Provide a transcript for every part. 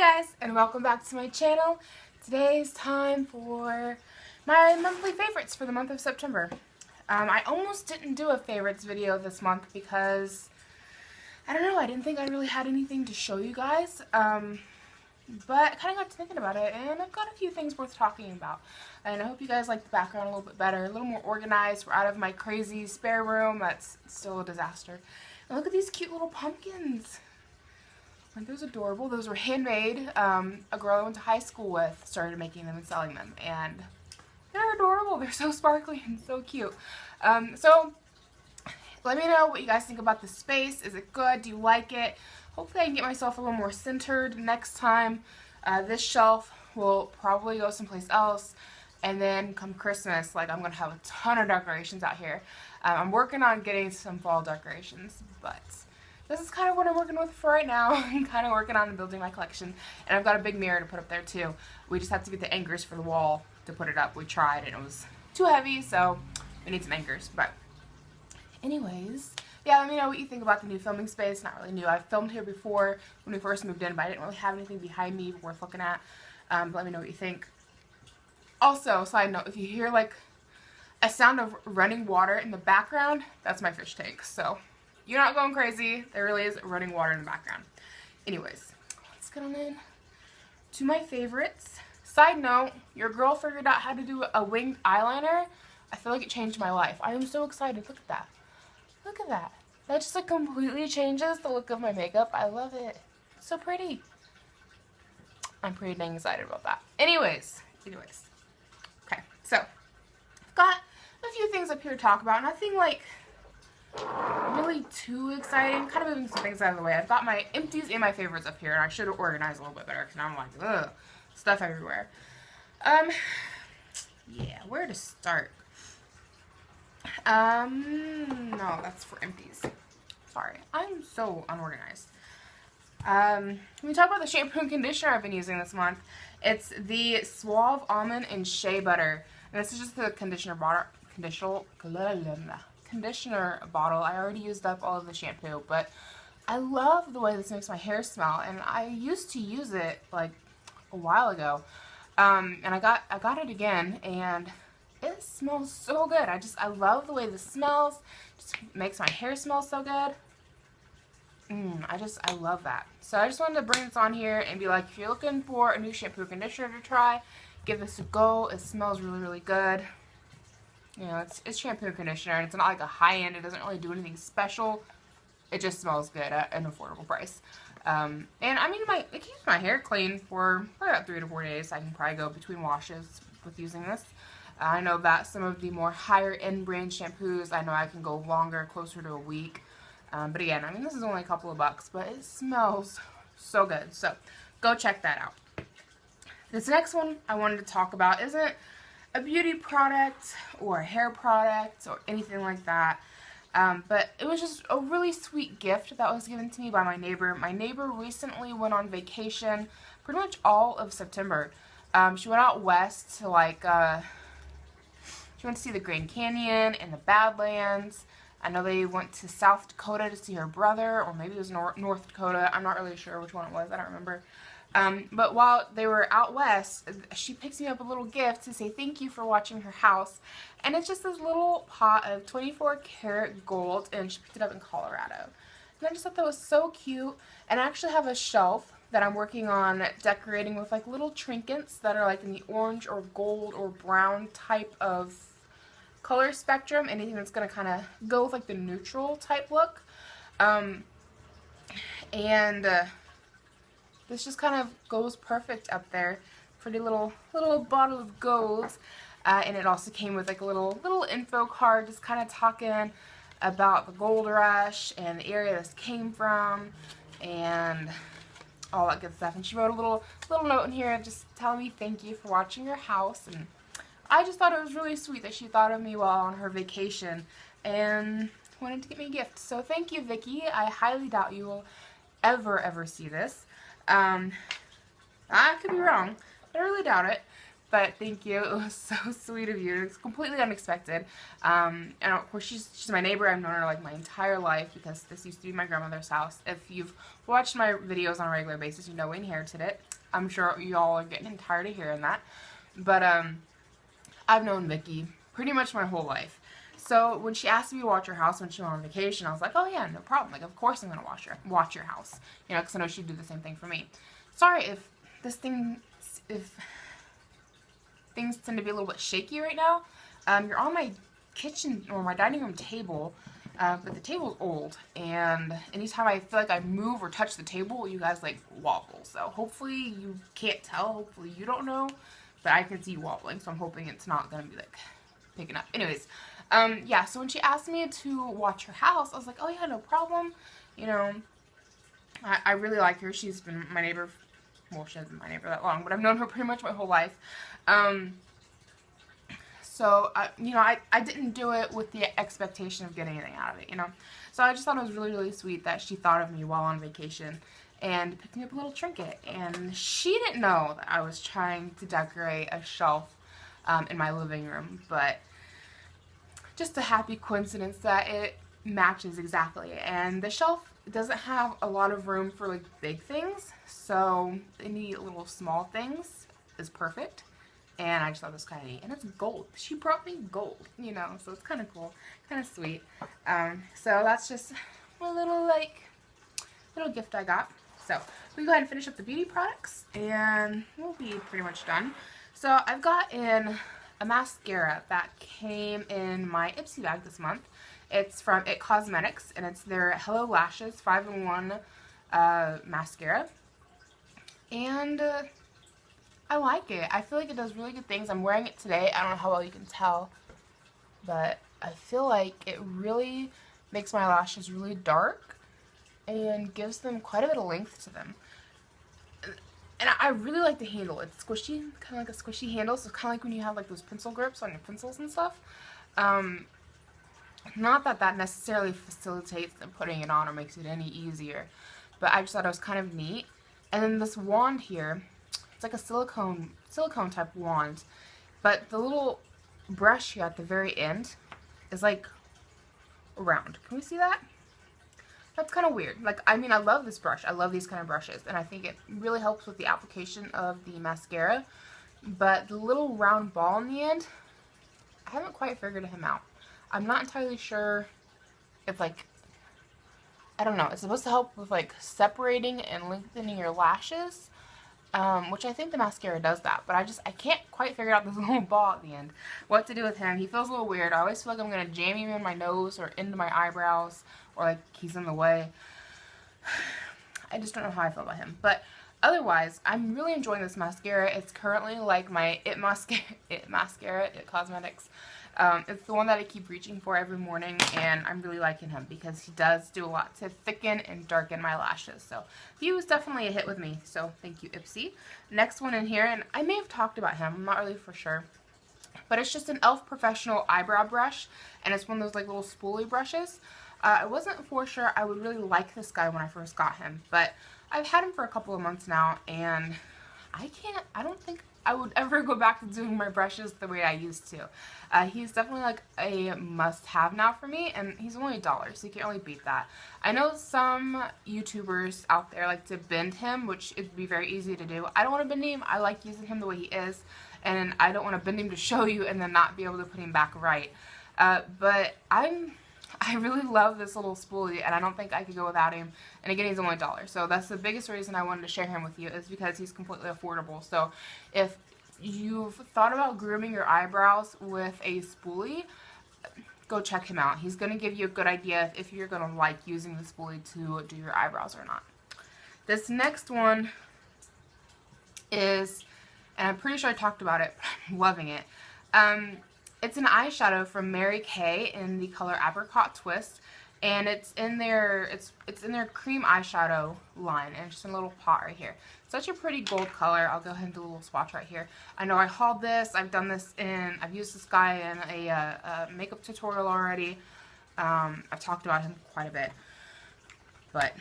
guys, and welcome back to my channel. Today's time for my monthly favorites for the month of September. I almost didn't do a favorites video this month because, I don't know, I didn't think I really had anything to show you guys. But I kind of got to thinking about it, and I've got a few things worth talking about. And I hope you guys like the background a little bit better, a little more organized. We're out of my crazy spare room that's still a disaster. And look at these cute little pumpkins. Aren't those adorable? Those were handmade. A girl I went to high school with started making them and selling them, and they're adorable. They're so sparkly and so cute. So let me know what you guys think about the space. Is it good? Do you like it? Hopefully I can get myself a little more centered next time. This shelf will probably go someplace else, and then come Christmas, like, I'm going to have a ton of decorations out here. I'm working on getting some fall decorations, but this is kind of what I'm working with for right now. I'm kind of working on building my collection, and I've got a big mirror to put up there too. We just have to get the anchors for the wall to put it up. We tried and it was too heavy, so we need some anchors. But anyways, yeah, let me know what you think about the new filming space. Not really new. I've filmed here before when we first moved in, but I didn't really have anything behind me worth looking at. But let me know what you think. Also, side note, if you hear like a sound of running water in the background, that's my fish tank. So you're not going crazy. There really is running water in the background. Anyways, let's get on in to my favorites. Side note, your girl figured out how to do a winged eyeliner. I feel like it changed my life. I am so excited. Look at that. Look at that. That just like completely changes the look of my makeup. I love it. It's so pretty. I'm pretty dang excited about that. Anyways. Okay, so I've got a few things up here to talk about. Nothing like really too exciting. Kind of moving some things out of the way. I've got my empties and my favorites up here, and I should have organized a little bit better because now I'm like, ugh, stuff everywhere. Yeah, where to start? No, that's for empties. Sorry, I'm so unorganized. When we talk about the shampoo and conditioner I've been using this month, it's the Suave Almond and Shea Butter. And this is just the conditioner bottle. Conditioner bottle. I already used up all of the shampoo, but I love the way this makes my hair smell, and I used to use it like a while ago, and I got it again, and it smells so good. I love the way this smells. Just makes my hair smell so good. I love that. So I just wanted to bring this on here and be like, if you're looking for a new shampoo conditioner to try, give this a go. It smells really, really good. You know, it's shampoo and conditioner, and it's not like a high-end. It doesn't really do anything special. It just smells good at an affordable price. And I mean, it keeps my hair clean for probably about 3 to 4 days. I can probably go between washes with using this. I know that some of the more higher-end brand shampoos, I know I can go longer, closer to a week. But again, I mean, this is only a couple of bucks, but it smells so good. So go check that out. This next one I wanted to talk about isn't a beauty product or a hair product or anything like that. But it was just a really sweet gift that was given to me by my neighbor. My neighbor recently went on vacation pretty much all of September. She went out west to like, she went to see the Grand Canyon and the Badlands. I know they went to South Dakota to see her brother, or maybe it was North Dakota. I'm not really sure which one it was. I don't remember. But while they were out west, she picks me up a little gift to say thank you for watching her house. And it's just this little pot of 24 karat gold, and she picked it up in Colorado. And I just thought that was so cute. And I actually have a shelf that I'm working on decorating with like little trinkets that are like in the orange or gold or brown type of color spectrum. Anything that's going to kind of go with like the neutral type look. This just kind of goes perfect up there. Pretty little bottle of gold. And it also came with like a little info card just kind of talking about the gold rush and the area this came from and all that good stuff. And she wrote a little note in here just telling me thank you for watching her house. And I just thought it was really sweet that she thought of me while on her vacation and wanted to get me a gift. So thank you, Vicky. I highly doubt you will ever see this. I could be wrong, but I really doubt it. but thank you. It was so sweet of you. It's completely unexpected. And of course, she's my neighbor. I've known her like my entire life because this used to be my grandmother's house. If you've watched my videos on a regular basis, you know we inherited it. I'm sure y'all are getting tired of hearing that. But I've known Vicky pretty much my whole life. So when she asked me to watch her house when she went on vacation, I was like, oh yeah, no problem. Like, of course I'm going to watch your house. You know, because I know she'd do the same thing for me. Sorry if things tend to be a little bit shaky right now. You're on my kitchen or my dining room table, but the table's old, and anytime I feel like I move or touch the table, you guys like wobble. So hopefully you can't tell, hopefully you don't know, but I can see you wobbling, so I'm hoping it's not gonna be like picking up. Anyways, yeah, so when she asked me to watch her house, I was like, oh yeah, no problem. You know, I really like her. She's been my neighbor. Well, she hasn't been my neighbor that long, but I've known her pretty much my whole life. So, you know, I didn't do it with the expectation of getting anything out of it, you know. So I just thought it was really, really sweet that she thought of me while on vacation and picked me up a little trinket. And she didn't know that I was trying to decorate a shelf in my living room, but just a happy coincidence that it matches exactly. And the shelf doesn't have a lot of room for like big things, so any little small things is perfect. And I just thought it was kind of neat. And it's gold. She brought me gold, you know, so it's kind of cool, kind of sweet. So that's just a little gift I got. So we can go ahead and finish up the beauty products and we'll be pretty much done. So I've got in a mascara that came in my Ipsy bag this month. It's from It Cosmetics, and it's their Hello Lashes 5-in-1 mascara. And I like it. I feel like it does really good things. I'm wearing it today. I don't know how well you can tell, but I feel like it really makes my lashes really dark and gives them quite a bit of length to them. And I really like the handle. It's squishy, kind of like a squishy handle. So it's kind of like when you have like those pencil grips on your pencils and stuff. Not that that necessarily facilitates them putting it on or makes it any easier, but I just thought it was kind of neat. And then this wand here, it's like a silicone type wand, but the little brush here at the very end is like round. Can we see that? That's kind of weird. Like, I mean, I love this brush. I love these kind of brushes, and I think it really helps with the application of the mascara. But the little round ball in the end, I haven't quite figured him out. I'm not entirely sure if, like, I don't know. It's supposed to help with, like, separating and lengthening your lashes, which I think the mascara does that. But I can't quite figure out this little ball at the end. What to do with him. He feels a little weird. I always feel like I'm going to jam him in my nose or into my eyebrows, or, like, he's in the way. I just don't know how I feel about him. But otherwise, I'm really enjoying this mascara. It's currently, like, my It Mascara, It Cosmetics. It's the one that I keep reaching for every morning, and I'm really liking him because he does do a lot to thicken and darken my lashes. So he was definitely a hit with me, so thank you, Ipsy. Next one in here, and I may have talked about him, I'm not really for sure, but it's just an e.l.f. Professional eyebrow brush, and it's one of those like little spoolie brushes. I wasn't for sure I would really like this guy when I first got him, but I've had him for a couple of months now, and I don't think I would ever go back to doing my brushes the way I used to. He's definitely like a must-have now for me, and he's only $1, so you can't really beat that. I know some YouTubers out there like to bend him, which it'd be very easy to do. I don't want to bend him. I like using him the way he is, and I don't want to bend him to show you and then not be able to put him back right. But I really love this little spoolie, and I don't think I could go without him. And again, he's only $1. So that's the biggest reason I wanted to share him with you, is because he's completely affordable. So if you've thought about grooming your eyebrows with a spoolie, go check him out. He's going to give you a good idea if you're going to like using the spoolie to do your eyebrows or not. This next one is, and I'm pretty sure I talked about it, but I'm loving it. It's an eyeshadow from Mary Kay in the color Apricot Twist, and it's in their cream eyeshadow line, and it's just in a little pot right here. Such a pretty gold color. I'll go ahead and do a little swatch right here. I know I hauled this. I've used this guy in a makeup tutorial already. I've talked about him quite a bit, but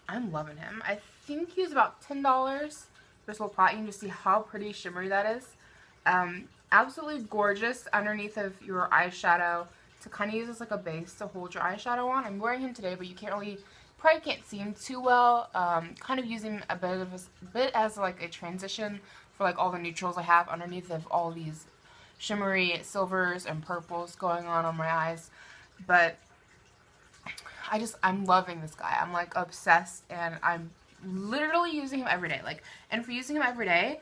I'm loving him. I think he was about $10 this little pot. You can just see how pretty shimmery that is. Absolutely gorgeous underneath of your eyeshadow to kind of use as like a base to hold your eyeshadow on. I'm wearing him today, but you probably can't see him too well. Kind of using a bit as like a transition for like all the neutrals I have underneath of all these shimmery silvers and purples going on my eyes. But I'm loving this guy. I'm like obsessed, and I'm literally using him every day. Like, and for using him every day,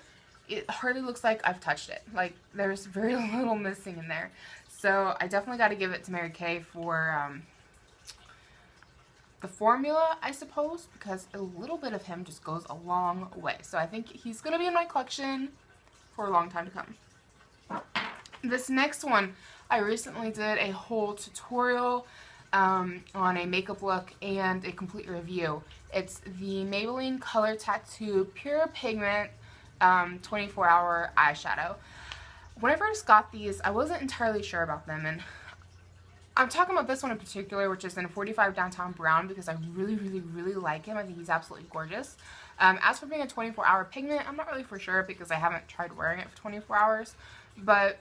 it hardly looks like I've touched it. Like, there's very little missing in there. So I definitely got to give it to Mary Kay for the formula, I suppose, because a little bit of him just goes a long way. So I think he's going to be in my collection for a long time to come. This next one, I recently did a whole tutorial on a makeup look and a complete review. It's the Maybelline Color Tattoo Pure Pigment 24-hour eyeshadow. When I first got these, I wasn't entirely sure about them, and I'm talking about this one in particular, which is in 45 Downtown Brown, because I really, really, really like him. I think he's absolutely gorgeous. As for being a 24-hour pigment, I'm not really for sure because I haven't tried wearing it for 24 hours, but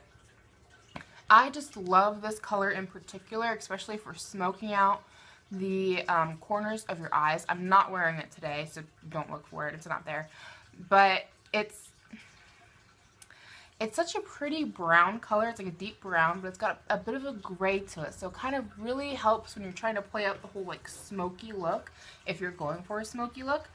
I just love this color in particular, especially for smoking out the corners of your eyes. I'm not wearing it today, so don't look for it. It's not there. But it's such a pretty brown color. It's like a deep brown, but it's got a bit of a gray to it. So it kind of really helps when you're trying to play out the whole like smoky look, if you're going for a smoky look.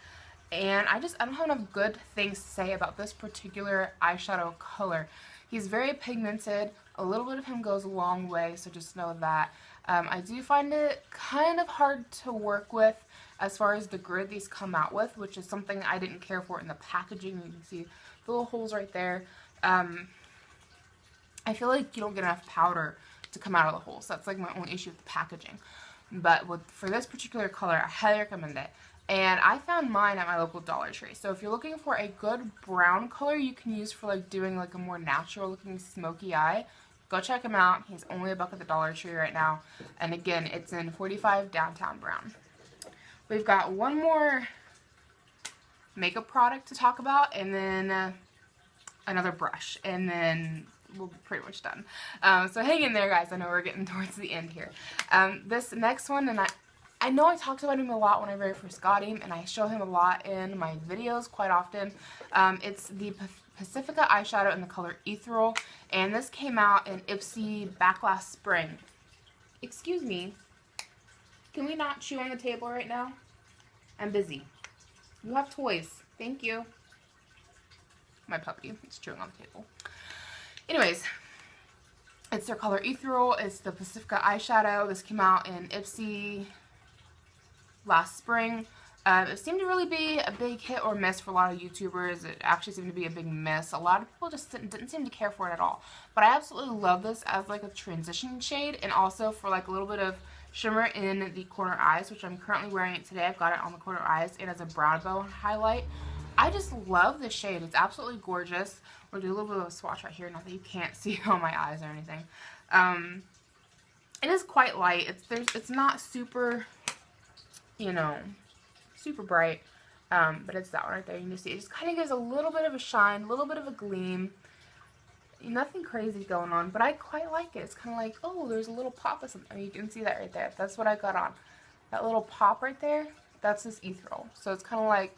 And I don't have enough good things to say about this particular eyeshadow color. He's very pigmented. A little bit of him goes a long way, so just know that. I do find it kind of hard to work with as far as the grid these come out with, which is something I didn't care for in the packaging. You can see the little holes right there. I feel like you don't get enough powder to come out of the holes. That's like my only issue with the packaging. But for this particular color, I highly recommend it. And I found mine at my local Dollar Tree. So if you're looking for a good brown color you can use for like doing like a more natural looking smoky eye, go check him out. He's only $1 at the Dollar Tree right now. And again, it's in 45 Downtown Brown. We've got one more makeup product to talk about, and then another brush, and then we'll be pretty much done. So hang in there, guys. I know we're getting towards the end here. This next one, and I know I talked about him a lot when I very first got him, and I show him a lot in my videos quite often. It's the Pacifica eyeshadow in the color Ethereal, and this came out in Ipsy back last spring. Excuse me. Can we not chew on the table right now? I'm busy. You have toys. Thank you. My puppy is chewing on the table. Anyways, it's their color Ethereal. It's the Pacifica eyeshadow. This came out in Ipsy last spring. It seemed to really be a big hit or miss for a lot of YouTubers. It actually seemed to be a big miss. A lot of people just didn't seem to care for it at all. But I absolutely love this as like a transition shade, and also for like a little bit of shimmer in the corner eyes, which I'm currently wearing it today. I've got it on the corner eyes and as a brow bone highlight. I just love this shade. It's absolutely gorgeous. We'll do a little bit of a swatch right here, not that you can't see on my eyes or anything. It is quite light. It's not super, you know, super bright, but it's that one right there. You can see it just kind of gives a little bit of a shine, a little bit of a gleam. Nothing crazy going on, but I quite like it. It's kind of like, oh, there's a little pop of something. You can see that right there. That's what I got on. That little pop right there, that's this Ethereal. So it's kind of like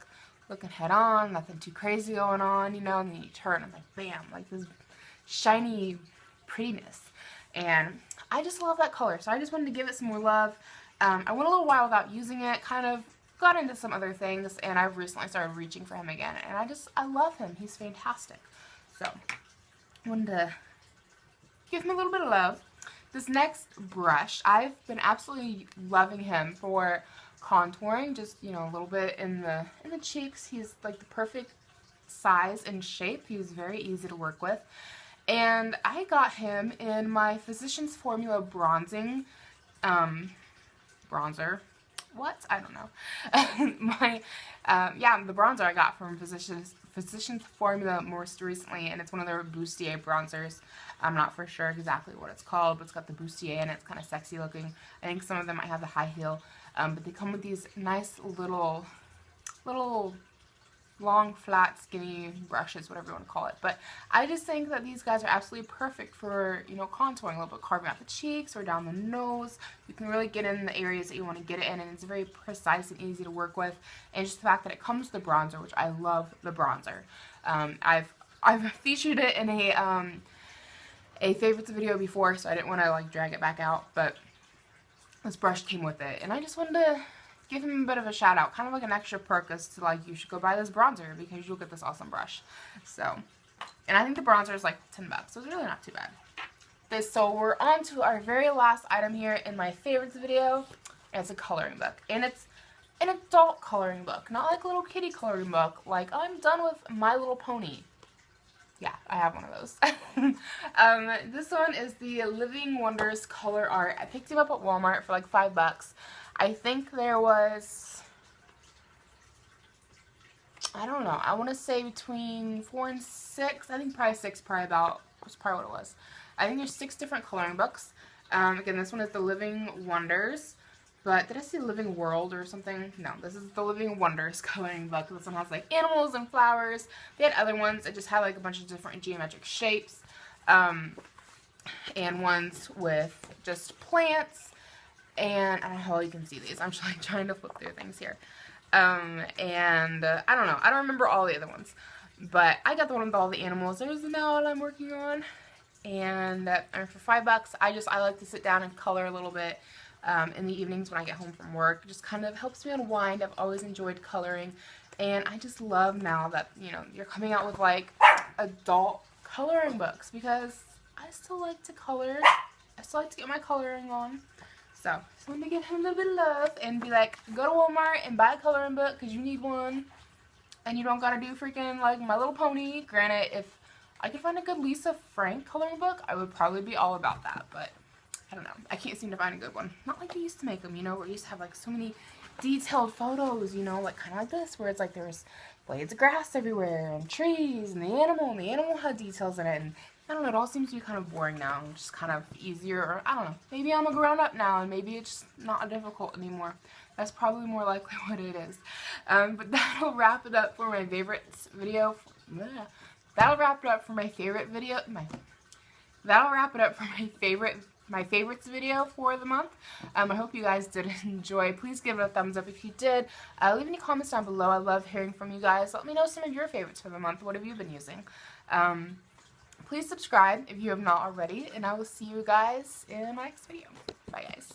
looking head on, nothing too crazy going on, you know, and then you turn and like, bam, like this shiny prettiness. And I just love that color, so I just wanted to give it some more love. I went a little while without using it, kind of got into some other things, and I've recently started reaching for him again, and I love him. He's fantastic. So I wanted to give him a little bit of love. This next brush, I've been absolutely loving him for contouring, just, you know, a little bit in the cheeks. He's like the perfect size and shape. He's very easy to work with. And I got him in my Physicians Formula bronzing bronzer. What? I don't know. Yeah, the bronzer I got from Physicians Formula most recently, and it's one of their bustier bronzers. I'm not for sure exactly what it's called, but it's got the bustier and it's kind of sexy looking. I think some of them might have the high heel, but they come with these nice little long, flat, skinny brushes, whatever you want to call it. But I just think that these guys are absolutely perfect for, you know, contouring, a little bit, carving out the cheeks or down the nose. You can really get in the areas that you want to get it in, and it's very precise and easy to work with. And just the fact that it comes with the bronzer, which I love the bronzer. I've featured it in a favorites video before, so I didn't want to like drag it back out, but this brush came with it, and I just wanted to give him a bit of a shout out, kind of like an extra perk as to like, you should go buy this bronzer because you'll get this awesome brush. So, and I think the bronzer is like 10 bucks, so it's really not too bad. So we're on to our very last item here in my favorites video, and it's a coloring book, and it's an adult coloring book, not like a little kitty coloring book. Like, I'm done with My Little Pony. Yeah, I have one of those. This one is the Living Wonders Color Art. I picked him up at Walmart for like 5 bucks. I think there was, I don't know, I want to say between 4 and 6. I think probably 6, was probably what it was. I think there's 6 different coloring books. Again, this one is the Living Wonders. But did I say Living World or something? No, this is the Living Wonders coloring book. This one has like animals and flowers. They had other ones that just had like a bunch of different geometric shapes. And ones with just plants. And I don't know how you can see these. I'm just like trying to flip through things here. I don't know. I don't remember all the other ones. But I got the one with all the animals. There's the now one I'm working on. And for 5 bucks, I like to sit down and color a little bit. In the evenings when I get home from work. It just kind of helps me unwind. I've always enjoyed coloring, and I just love now that, you know, you're coming out with like adult coloring books, because I still like to color. I still like to get my coloring on. So just wanted to give him a little bit of love and be like, go to Walmart and buy a coloring book because you need one, and you don't gotta do freaking like My Little Pony. Granted, if I could find a good Lisa Frank coloring book, I would probably be all about that, but I don't know. I can't seem to find a good one. Not like they used to make them, you know, where you used to have like so many detailed photos, you know, like kind of like this, where it's like there's blades of grass everywhere and trees and the animal had details in it, and I don't know, it all seems to be kind of boring now, and just kind of easier, or I don't know, maybe I'm a grown up now and maybe it's just not difficult anymore. That's probably more likely what it is. But that'll wrap it up for my favorites video. That'll wrap it up for my favorite video. That'll wrap it up for my favorites video for the month. I hope you guys did enjoy. Please give it a thumbs up if you did. Leave any comments down below. I love hearing from you guys. Let me know some of your favorites for the month. What have you been using? Please subscribe if you have not already, and I will see you guys in my next video. Bye, guys.